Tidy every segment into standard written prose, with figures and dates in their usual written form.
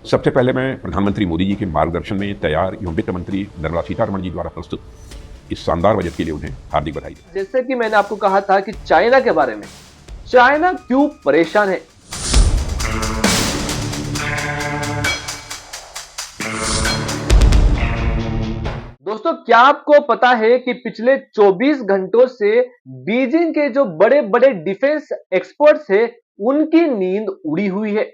सबसे पहले मैं प्रधानमंत्री मोदी जी के मार्गदर्शन में तैयार एवं वित्त मंत्री निर्मला सीतारमण जी द्वारा प्रस्तुत इस शानदार बजट के लिए उन्हें हार्दिक बधाई। जैसे कि मैंने आपको कहा था कि चाइना के बारे में, चाइना क्यों परेशान है। दोस्तों, क्या आपको पता है कि पिछले 24 घंटों से बीजिंग के जो बड़े बड़े डिफेंस एक्सपर्ट्स हैं, उनकी नींद उड़ी हुई है।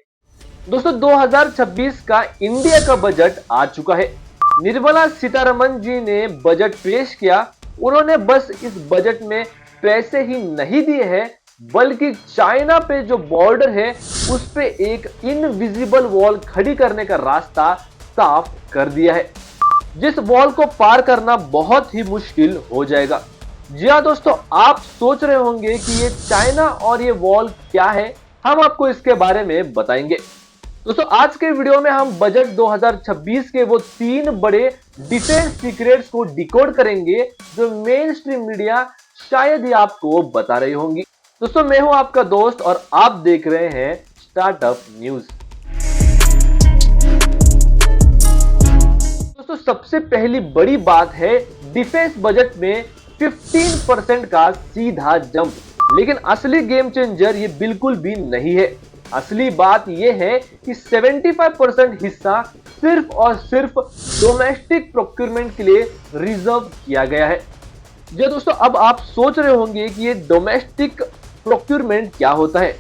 दोस्तों, 2026 का इंडिया का बजट आ चुका है। निर्मला सीतारमण जी ने बजट पेश किया। उन्होंने बस इस बजट में पैसे ही नहीं दिए हैं, बल्कि चाइना पे जो बॉर्डर है उस पे एक इनविजिबल वॉल खड़ी करने का रास्ता साफ कर दिया है, जिस वॉल को पार करना बहुत ही मुश्किल हो जाएगा। जी हाँ दोस्तों, आप सोच रहे होंगे कि ये चाइना और ये वॉल क्या है। हम आपको इसके बारे में बताएंगे। दोस्तों, आज के वीडियो में हम बजट 2026 के वो 3 बड़े डिफेंस सीक्रेट्स को डिकोड करेंगे जो मेन स्ट्रीम मीडिया शायद ही आपको बता रही होंगी। दोस्तों, मैं हूं आपका दोस्त और आप देख रहे हैं स्टार्टअप न्यूज। दोस्तों, सबसे पहली बड़ी बात है डिफेंस बजट में 15% का सीधा जंप। लेकिन असली गेम चेंजर ये बिल्कुल भी नहीं है। असली बात यह है कि 75% हिस्सा सिर्फ और सिर्फ डोमेस्टिक प्रोक्योरमेंट के लिए रिजर्व किया गया है। जी दोस्तों, अब आप सोच रहे होंगे कि ये डोमेस्टिक प्रोक्योरमेंट क्या होता है।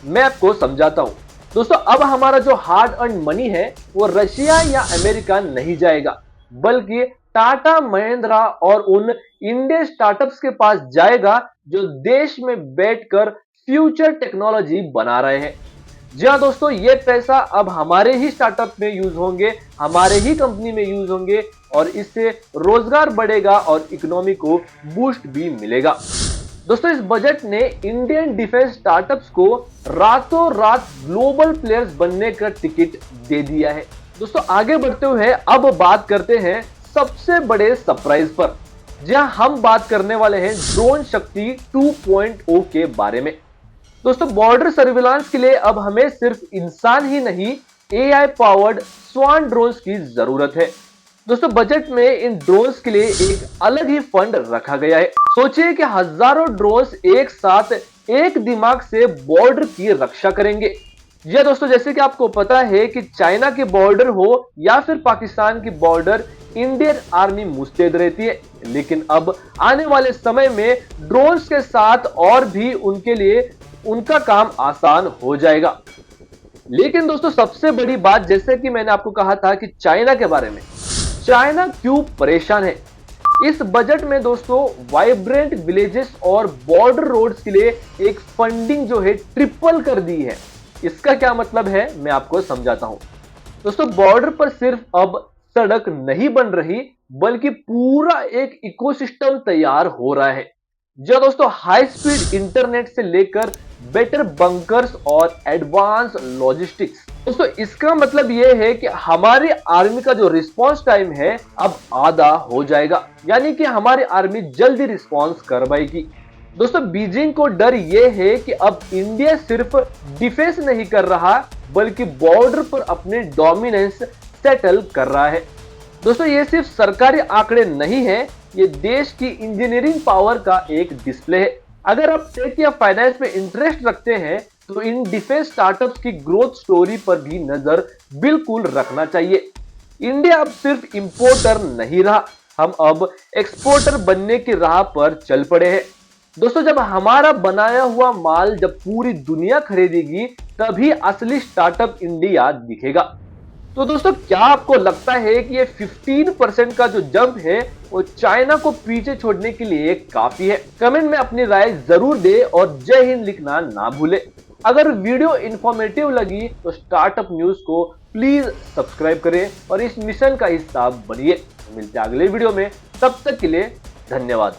मैं आपको समझाता हूं। दोस्तों, अब हमारा जो हार्ड अर्न मनी है वो रशिया या अमेरिका नहीं जाएगा, बल्कि टाटा महिंद्रा और उन इंडियन स्टार्टअप्स के पास जाएगा जो देश में बैठकर फ्यूचर टेक्नोलॉजी बना रहे हैं। जी हाँ दोस्तों, ये पैसा अब हमारे ही स्टार्टअप में यूज होंगे, हमारे ही कंपनी में यूज होंगे और इससे रोजगार बढ़ेगा और इकोनॉमी को बूस्ट भी मिलेगा। दोस्तों, इस बजट ने इंडियन डिफेंस स्टार्टअप्स को रातों रात ग्लोबल प्लेयर्स बनने का टिकट दे दिया है। दोस्तों, आगे बढ़ते हुए अब बात करते हैं सबसे बड़े सरप्राइज पर। जहां हम बात करने वाले हैं ड्रोन शक्ति 2.0 के बारे में। दोस्तों, बॉर्डर सर्विलांस के लिए अब हमें सिर्फ इंसान ही नहीं, एआई पावर्ड स्वान ड्रोन्स की जरूरत है। दोस्तों, बजट में इन ड्रोन्स के लिए एक अलग ही फंड रखा गया है। सोचिए कि हजारों ड्रोन्स एक साथ एक दिमाग से बॉर्डर की रक्षा करेंगे। यह दोस्तों, जैसे कि आपको पता है कि चाइना के बॉर्डर हो या फिर पाकिस्तान की बॉर्डर, इंडियन आर्मी मुस्तैद रहती है। लेकिन अब आने वाले समय में ड्रोन्स के साथ और भी उनके लिए उनका काम आसान हो जाएगा। लेकिन दोस्तों, सबसे बड़ी बात, जैसे कि मैंने आपको कहा था कि चाइना के बारे में, चाइना क्यों परेशान है। इस बजट में दोस्तों वाइब्रेंट विलेजेस और बॉर्डर रोड्स के लिए एक फंडिंग जो है ट्रिपल कर दी है। इसका क्या मतलब है, मैं आपको समझाता हूं। दोस्तों, बॉर्डर पर सिर्फ अब सड़क नहीं बन रही, बल्कि पूरा एक इकोसिस्टम तैयार हो रहा है। जो दोस्तों हाई स्पीड इंटरनेट से लेकर बेटर बंकर्स और एडवांस लॉजिस्टिक्स। दोस्तों, इसका मतलब यह है कि हमारी आर्मी का जो रिस्पांस टाइम है अब आधा हो जाएगा, यानी कि हमारी आर्मी जल्दी रिस्पांस कर पाएगी। दोस्तों, बीजिंग को डर यह है कि अब इंडिया सिर्फ डिफेंस नहीं कर रहा, बल्कि बॉर्डर पर अपने डोमिनेंस सेटल कर रहा है। दोस्तों, ये सिर्फ सरकारी आंकड़े नहीं है, ये देश की इंजीनियरिंग पावर का एक डिस्प्ले है। अगर आप टेक या फाइनेंस में इंटरेस्ट रखते हैं तो इन डिफेंस स्टार्टअप्स की ग्रोथ स्टोरी पर भी नजर बिल्कुल रखना चाहिए। इंडिया अब सिर्फ इंपोर्टर नहीं रहा, हम अब एक्सपोर्टर बनने की राह पर चल पड़े हैं। दोस्तों, जब हमारा बनाया हुआ माल जब पूरी दुनिया खरीदेगी, तभी असली स्टार्टअप इंडिया दिखेगा। तो दोस्तों, क्या आपको लगता है कि ये 15% का जो जंप है वो चाइना को पीछे छोड़ने के लिए काफी है? कमेंट में अपनी राय जरूर दे और जय हिंद लिखना ना भूले। अगर वीडियो इंफॉर्मेटिव लगी तो स्टार्टअप न्यूज को प्लीज सब्सक्राइब करें और इस मिशन का हिस्सा बनिए। मिलते हैं अगले वीडियो में, तब तक के लिए धन्यवाद।